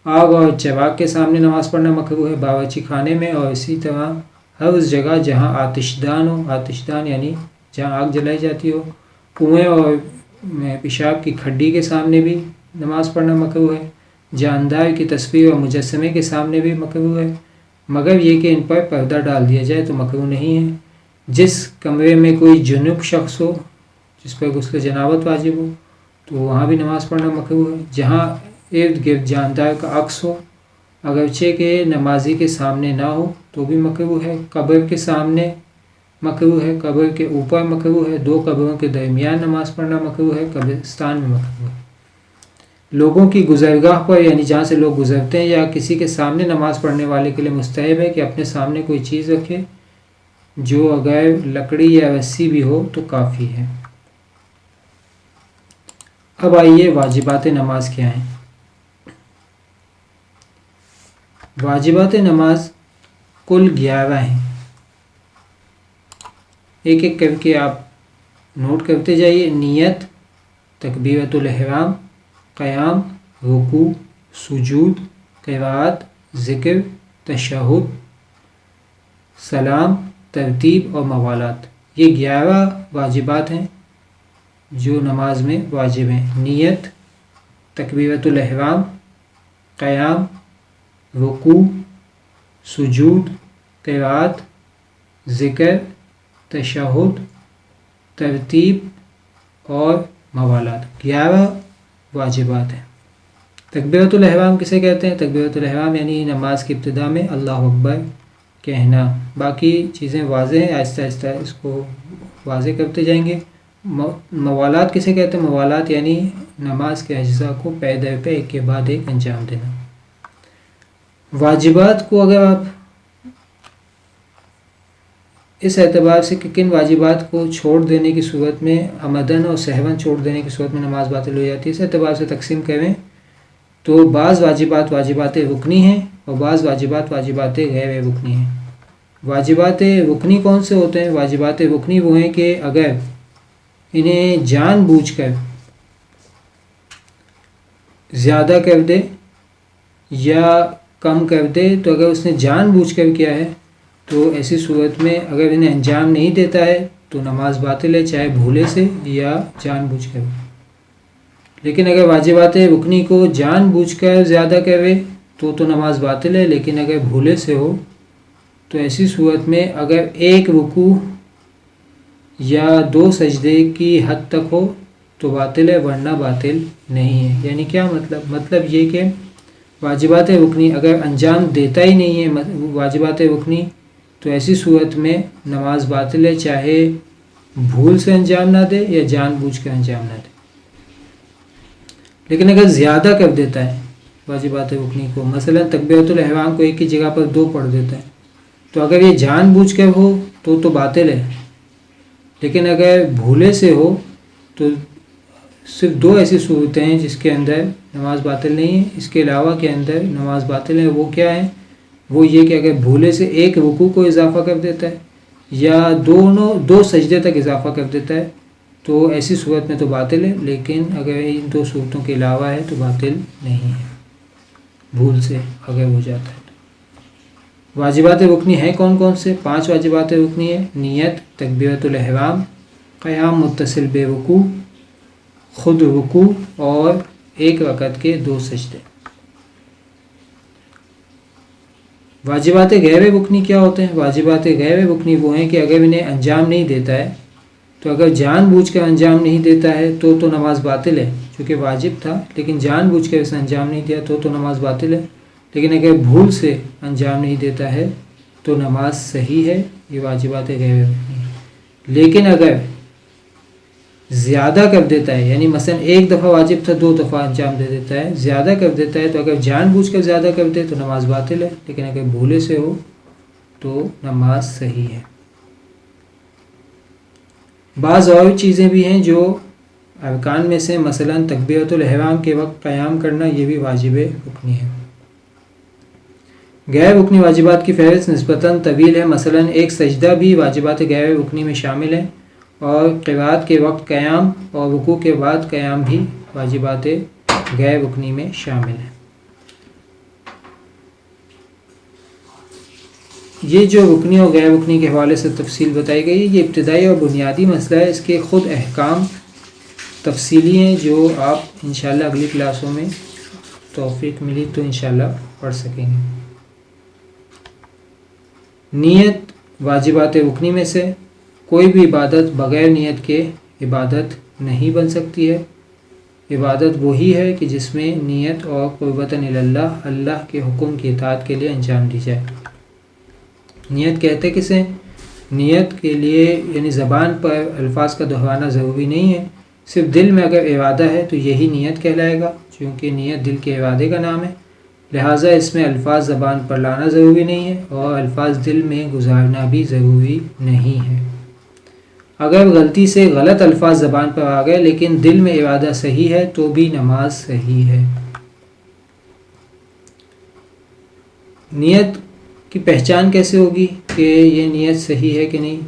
آگ اور چراغ کے سامنے نماز پڑھنا مکروہ ہے، باورچی خانے میں، اور اسی طرح ہر اس جگہ جہاں آتش دان ہو، آتش دان یعنی جہاں آگ جلائی جاتی ہو، کنویں اور پیشاب کی کھڈی کے سامنے بھی نماز پڑھنا مکروہ ہے، جاندار کی تصویر اور مجسمے کے سامنے بھی مکروہ ہے، مگر یہ کہ ان پر پردہ ڈال دیا جائے تو مکروہ نہیں ہے۔ جس کمرے میں کوئی جنوب شخص ہو جس پر غسل جنابت واجب ہو تو وہاں بھی نماز پڑھنا مکروہ ہے۔ جہاں ارد گرد جاندار کا عکس ہو اگرچہ کہ نمازی کے سامنے نہ ہو تو بھی مکروہ ہے۔ قبر کے سامنے مکروہ ہے، قبر کے اوپر مکروہ ہے، 2 قبروں کے درمیان نماز پڑھنا مکروہ ہے، قبرستان میں مکروہ ہے۔ لوگوں کی گزرگاہ پر یعنی جہاں سے لوگ گزرتے ہیں یا کسی کے سامنے نماز پڑھنے والے کے لیے مستحب ہے کہ اپنے سامنے کوئی چیز رکھے جو اگر لکڑی یا رسی بھی ہو تو کافی ہے۔ اب آئیے واجبات نماز کیا ہیں۔ واجبات نماز کل 11 ہیں. ایک ایک کر کے آپ نوٹ کرتے جائیے. نیت، تکبیرۃ الاحرام، قیام، رکوع، سجود، قرات، ذکر، تشہد، سلام، ترتیب اور موالات. یہ 11 واجبات ہیں جو نماز میں واجب ہیں. نیت، تکبیرۃ الاحرام، قیام، رکوع، سجود، قرات، ذکر، تشہد، ترتیب اور موالات. 11 واجبات ہیں. تکبیرۃ الاحرام کسے کہتے ہیں؟ تکبیرۃ الاحرام یعنی نماز کی ابتدا میں اللہ اکبر کہنا. باقی چیزیں واضح ہیں، آہستہ آہستہ اس کو واضح کرتے جائیں گے. موالات کسے کہتے ہیں؟ موالات یعنی نماز کے اجزاء کو پے در پے ایک کے بعد ایک انجام دینا. واجبات کو اگر آپ اس اعتبار سے کہ کن واجبات کو چھوڑ دینے کی صورت میں عمدن اور سہون چھوڑ دینے کی صورت میں نماز باطل ہو جاتی ہے، اس اعتبار سے تقسیم کریں تو بعض واجبات واجبات رکنی ہیں اور بعض واجبات واجبات غیر رکنی ہیں. واجبات رکنی کون سے ہوتے ہیں؟ واجبات رکنی وہ ہیں کہ اگر انہیں جان بوجھ کر زیادہ کر دے یا کم کر دے، تو اگر اس نے جان بوجھ کر کیا ہے تو ایسی صورت میں اگر انہیں انجام نہیں دیتا ہے تو نماز باطل ہے، چاہے بھولے سے یا جان بوجھ کر. لیکن اگر واجبات رکنی کو جان بوجھ کر زیادہ کرے تو نماز باطل ہے، لیکن اگر بھولے سے ہو تو ایسی صورت میں اگر ایک رکوع یا 2 سجدے کی حد تک ہو تو باطل ہے، ورنہ باطل نہیں ہے. یعنی کیا مطلب یہ کہ واجبات رکنی اگر انجام دیتا ہی نہیں ہے واجبات رکنی تو ایسی صورت میں نماز باطل ہے، چاہے بھول سے انجام نہ دے یا جان بوجھ کر انجام نہ دے. لیکن اگر زیادہ کر دیتا ہے واجبات رکنی کو، مثلا تکبیرۃ الاحرام کو ایک کی جگہ پر 2 پڑھ دیتا ہے، تو اگر یہ جان بوجھ کر ہو تو باطل ہے. لیکن اگر بھولے سے ہو تو صرف 2 ایسی صورتیں ہیں جس کے اندر نماز باطل نہیں ہے. اس کے علاوہ کے اندر نماز باطل ہے. وہ کیا ہیں؟ وہ یہ کہ اگر بھولے سے ایک رکوع کو اضافہ کر دیتا ہے یا 2 سجدے تک اضافہ کر دیتا ہے تو ایسی صورت میں تو باطل ہے. لیکن اگر ان 2 صورتوں کے علاوہ ہے تو باطل نہیں ہے، بھول سے اگر ہو جاتا ہے. واجبات رکنی ہیں کون کون سے؟ 5 واجبات رکنی ہیں. نیت، تکبیرۃ الاحرام، قیام متصل بے رکوع، خود رکوع اور 1 رکعت کے 2 سجدے. واجبات غیر رکنی کیا ہوتے ہیں؟ واجبات غیر رکنی وہ ہیں کہ اگر انہیں انجام نہیں دیتا ہے تو اگر جان بوجھ کر انجام نہیں دیتا ہے تو نماز باطل ہے، چونکہ واجب تھا لیکن جان بوجھ کر اسے انجام نہیں دیا تو نماز باطل ہے. لیکن اگر بھول سے انجام نہیں دیتا ہے تو نماز صحیح ہے. یہ واجبات غیر رکنی. لیکن اگر زیادہ کر دیتا ہے، یعنی مثلا 1 دفعہ واجب تھا 2 دفعہ انجام دے دیتا ہے، زیادہ کر دیتا ہے، تو اگر جان بوجھ کر زیادہ کر دے تو نماز باطل ہے. لیکن اگر بھولے سے ہو تو نماز صحیح ہے. بعض اور چیزیں بھی ہیں جو ارکان میں سے، مثلا تکبیرۃ الاحرام کے وقت قیام کرنا، یہ بھی واجب رکنی ہے. غیر رکنی واجبات کی فہرست نسبتاً طویل ہے. مثلا ایک سجدہ بھی واجبات غیر رکنی میں شامل ہے، اور قرات کے وقت قیام اور رکوع کے بعد قیام بھی واجبات غیر رکنی میں شامل ہیں. یہ جو رکنی اور غیر رکنی کے حوالے سے تفصیل بتائی گئی ہے، یہ ابتدائی اور بنیادی مسئلہ ہے. اس کے خود احکام تفصیلی ہیں جو آپ انشاءاللہ اگلی کلاسوں میں توفیق ملی تو انشاءاللہ پڑھ سکیں گے. نیت واجبات رکنی میں سے. کوئی بھی عبادت بغیر نیت کے عبادت نہیں بن سکتی ہے. عبادت وہی ہے کہ جس میں نیت اور قربتاً اللہ، اللہ کے حکم کی اطاعت کے لیے انجام دی جائے. نیت کہتے کسے؟ نیت کے لیے یعنی زبان پر الفاظ کا دہرانا ضروری نہیں ہے، صرف دل میں اگر ارادہ ہے تو یہی نیت کہلائے گا، چونکہ نیت دل کے ارادے کا نام ہے. لہٰذا اس میں الفاظ زبان پر لانا ضروری نہیں ہے اور الفاظ دل میں گزارنا بھی ضروری نہیں ہے. اگر غلطی سے غلط الفاظ زبان پر آ گئے لیکن دل میں ارادہ صحیح ہے تو بھی نماز صحیح ہے. نیت کی پہچان کیسے ہوگی کہ یہ نیت صحیح ہے کہ نہیں؟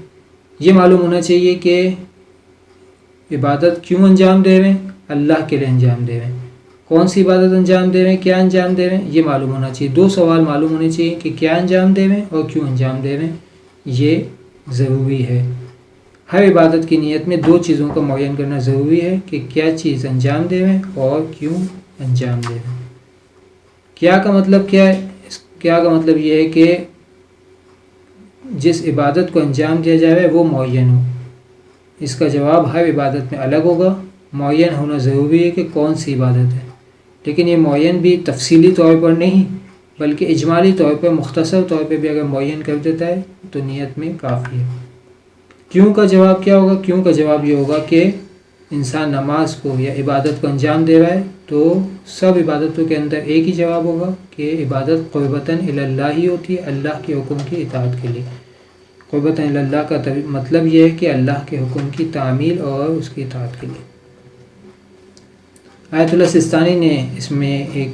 یہ معلوم ہونا چاہیے کہ عبادت کیوں انجام دے رہے ہیں؟ اللہ کے لیے انجام دے رہے ہیں۔ کون سی عبادت انجام دے رہے ہیں، کیا انجام دے رہے ہیں، یہ معلوم ہونا چاہیے۔ 2 سوال معلوم ہونے چاہیے کہ کیا انجام دے رہے ہیں اور کیوں انجام دے رہے ہیں، یہ ضروری ہے۔ ہر عبادت کی نیت میں 2 چیزوں کا معین کرنا ضروری ہے کہ کیا چیز انجام دے رہے ہیں اور کیوں انجام دے رہے ہیں۔ کیا کا مطلب کیا ہے؟ کیا کا مطلب یہ ہے کہ جس عبادت کو انجام دیا جا رہا ہے وہ معین ہو۔ اس کا جواب ہر عبادت میں الگ ہوگا۔ معین ہونا ضروری ہے کہ کون سی عبادت ہے، لیکن یہ معین بھی تفصیلی طور پر نہیں بلکہ اجمالی طور پر، مختصر طور پہ بھی اگر معین کر دیتا ہے تو نیت میں کافی ہے۔ کیوں کا جواب کیا ہوگا؟ کیوں کا جواب یہ ہوگا کہ انسان نماز کو یا عبادت کو انجام دے رہا ہے تو سب عبادتوں کے اندر ایک ہی جواب ہوگا کہ عبادت قربتاً الی اللہ ہی ہوتی ہے، اللہ کے حکم کی اطاعت کے لیے۔ قربتاً الی اللہ کا مطلب یہ ہے کہ اللہ کے حکم کی تعمیل اور اس کی اطاعت کے لیے۔ آیت اللہ سستانی نے اس میں ایک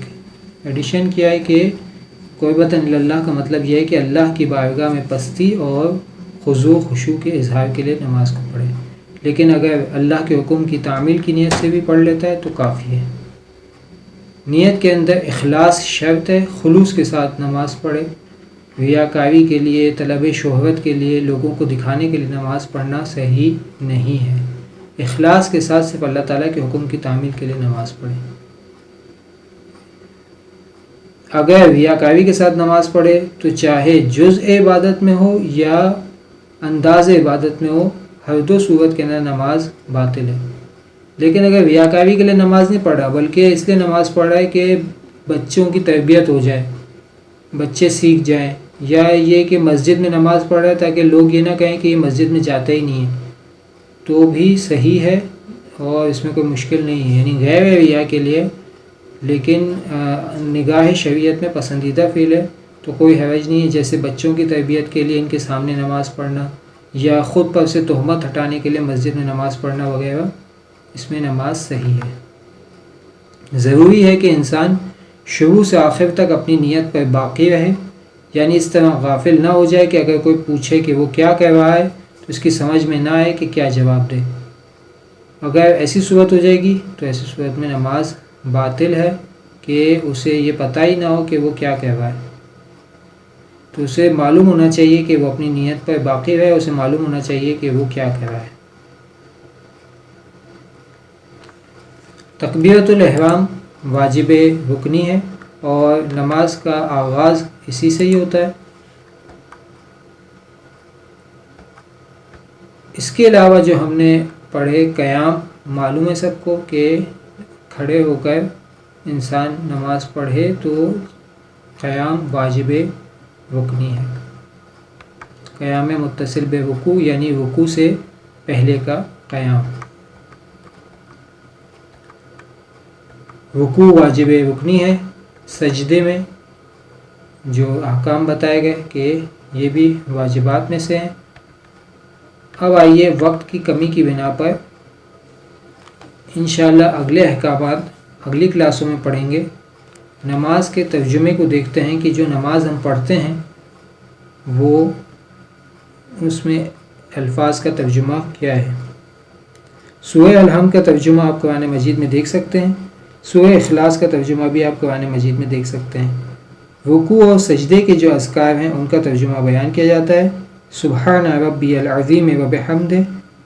ایڈیشن کیا ہے کہ قربتاً الی اللہ کا مطلب یہ ہے کہ اللہ کی بارگاہ میں پستی اور خضوع خشوع کے اظہار کے لیے نماز کو پڑھے، لیکن اگر اللہ کے حکم کی تعمیل کی نیت سے بھی پڑھ لیتا ہے تو کافی ہے۔ نیت کے اندر اخلاص شرط ہے، خلوص کے ساتھ نماز پڑھے۔ ریاکاری کے لیے، طلب شہرت کے لیے، لوگوں کو دکھانے کے لیے نماز پڑھنا صحیح نہیں ہے۔ اخلاص کے ساتھ صرف اللہ تعالیٰ کے حکم کی تعمیل کے لیے نماز پڑھے۔ اگر ریاکاری کے ساتھ نماز پڑھے تو چاہے جزء عبادت میں ہو یا انداز عبادت میں ہو، ہر 2 صورت کے اندر نماز باطل ہے۔ لیکن اگر ریاکاری کے لیے نماز نہیں پڑھ رہا بلکہ اس لیے نماز پڑھ رہا ہے کہ بچوں کی تربیت ہو جائے، بچے سیکھ جائیں، یا یہ کہ مسجد میں نماز پڑھ رہا ہے تاکہ لوگ یہ نہ کہیں کہ یہ مسجد میں جاتا ہی نہیں ہے، تو بھی صحیح ہے اور اس میں کوئی مشکل نہیں ہے، یعنی غیر ریا کے لیے لیکن نگاہ شریعت میں پسندیدہ فعل ہے تو کوئی حرج نہیں ہے۔ جیسے بچوں کی تربیت کے لیے ان کے سامنے نماز پڑھنا یا خود پر سے تہمت ہٹانے کے لیے مسجد میں نماز پڑھنا وغیرہ، اس میں نماز صحیح ہے۔ ضروری ہے کہ انسان شروع سے آخر تک اپنی نیت پر باقی رہے، یعنی اس طرح غافل نہ ہو جائے کہ اگر کوئی پوچھے کہ وہ کیا کہہ رہا ہے تو اس کی سمجھ میں نہ آئے کہ کیا جواب دے۔ اگر ایسی صورت ہو جائے گی تو ایسی صورت میں نماز باطل ہے کہ اسے یہ پتہ ہی نہ ہو کہ وہ کیا کہہ رہا ہے۔ تو اسے معلوم ہونا چاہیے کہ وہ اپنی نیت پر باقی رہے، اسے معلوم ہونا چاہیے کہ وہ کیا کہہ رہا ہے۔ تکبیرۃ الاحرام واجب رکنی ہے اور نماز کا آغاز اسی سے ہی ہوتا ہے۔ اس کے علاوہ جو ہم نے پڑھے قیام، معلوم ہے سب کو کہ کھڑے ہو کر انسان نماز پڑھے تو قیام واجب رکنی ہے۔ قیام متصل بے رکوع یعنی رکوع سے پہلے کا قیام۔ رکوع واجب رکنی ہے۔ سجدے میں جو احکام بتائے گئے کہ یہ بھی واجبات میں سے ہیں۔ اب آئیے وقت کی کمی کی بنا پر انشاءاللہ اگلے احکامات اگلی کلاسوں میں پڑھیں گے۔ نماز کے ترجمے کو دیکھتے ہیں کہ جو نماز ہم پڑھتے ہیں وہ اس میں الفاظ کا ترجمہ کیا ہے۔ سورہ الحمد کا ترجمہ آپ قرآن مجید میں دیکھ سکتے ہیں۔ سورہ اخلاص کا ترجمہ بھی آپ قرآن مجید میں دیکھ سکتے ہیں۔ رکوع اور سجدے کے جو اذکار ہیں ان کا ترجمہ بیان کیا جاتا ہے۔ سبحان ربی العظیم و بحمدہ،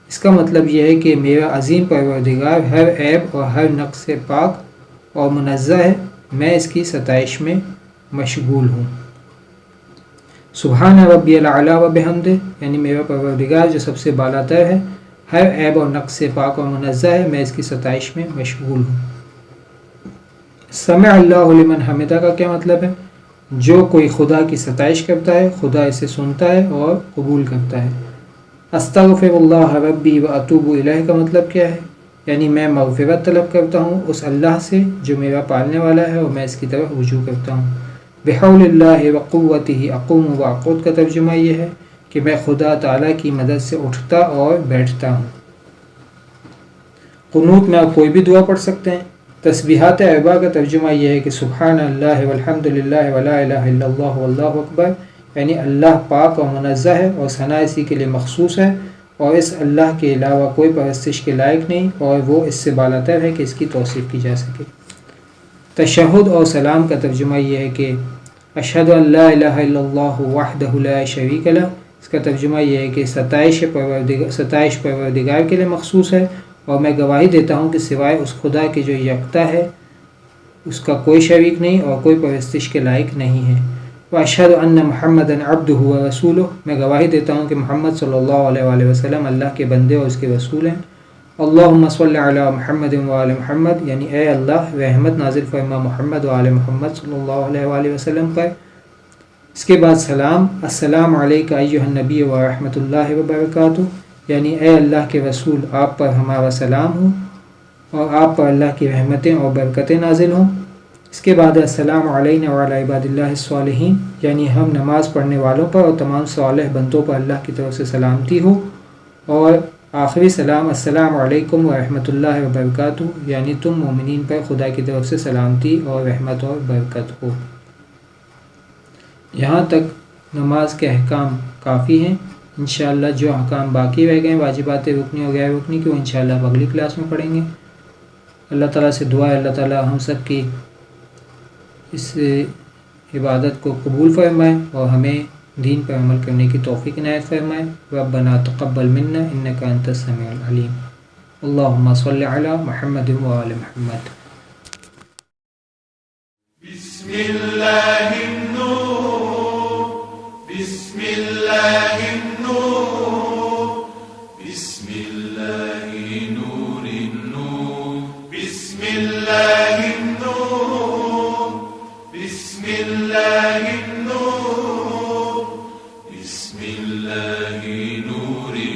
اس کا مطلب یہ ہے کہ میرا عظیم پروردگار ہر عیب اور ہر نقص سے پاک اور منزہ ہے، میں اس کی ستائش میں مشغول ہوں۔ سبحان ربی الاعلی و بحمدہ یعنی میرا پروردگار جو سب سے بالا تر ہے، ہر عیب اور نقص سے پاک اور منزہ ہے، میں اس کی ستائش میں مشغول ہوں۔ سمع اللہ لمن حمدہ کا کیا مطلب ہے؟ جو کوئی خدا کی ستائش کرتا ہے خدا اسے سنتا ہے اور قبول کرتا ہے۔ استغفر اللہ ربی و اتوب الیہ کا مطلب کیا ہے؟ یعنی میں مغفرت طلب کرتا ہوں اس اللہ سے جو میرا پالنے والا ہے اور میں اس کی طرف رجوع کرتا ہوں۔ بحول اللہ و قوتہ اقوم و اقعد کا ترجمہ یہ ہے کہ میں خدا تعالیٰ کی مدد سے اٹھتا اور بیٹھتا ہوں۔ قنوت میں آپ کوئی بھی دعا پڑھ سکتے ہیں۔ تسبیحات اربع کا ترجمہ یہ ہے کہ سبحان اللہ والحمد للہ ولا الہ الا اللہ واللہ اکبر، یعنی اللہ پاک و منزہ ہے اور ثنا اسی کے لیے مخصوص ہے، اور اس اللہ کے علاوہ کوئی پرستش کے لائق نہیں، اور وہ اس سے بالاتر ہے کہ اس کی توصیف کی جا سکے۔ تشہد اور سلام کا ترجمہ یہ ہے کہ اشہد ان لا الہ الا اللہ وحدہ لا شریک لہ، اس کا ترجمہ یہ ہے کہ ستائش پروردگار کے لیے مخصوص ہے، اور میں گواہی دیتا ہوں کہ سوائے اس خدا کے جو یکتا ہے اس کا کوئی شریک نہیں اور کوئی پرستش کے لائق نہیں ہے۔ واشہد ان محمدا عبدہ ورسولہ، میں گواہی دیتا ہوں کہ محمد صلی اللہ علیہ وآلہ وسلم اللہ کے بندے اور اس کے رسول ہیں۔ اللہم صلی علی محمد وآل محمد، یعنی اے اللہ رحمت نازل فرما محمد وآل محمد صلی اللہ علیہ وآلہ وسلم پر۔ اس کے بعد سلام، السلام علیک ایھا النبی ورحمۃ اللہ وبرکاتہ، یعنی اے اللہ کے رسول آپ پر ہمارا سلام ہو اور آپ پر اللہ کی رحمتیں اور برکتیں نازل ہوں۔ اس کے بعد السلام علینا وعلی عباد اللہ الصالحین، یعنی ہم نماز پڑھنے والوں پر اور تمام صالح بندوں پر اللہ کی طرف سے سلامتی ہو، اور آخری سلام السلام علیکم ورحمۃ اللہ وبرکاتہ، یعنی تم مومنین پر خدا کی طرف سے سلامتی اور رحمت اور برکت ہو۔ یہاں تک نماز کے احکام کافی ہیں۔ انشاءاللہ جو احکام باقی رہ گئے واجبات رکنی اور غیر رکنی کی، وہ انشاءاللہ اب اگلی کلاس میں پڑھیں گے۔ اللہ تعالیٰ سے دعا ہے اللہ تعالیٰ ہم سب کی اس عبادت کو قبول فرمائے اور ہمیں دین پر عمل کرنے کی توفیق عنایت فرمائے۔ ربنا تقبل منا انک انت السمیع العلیم۔ اللہم صلی علی محمد وآل محمد۔ بسم اللہ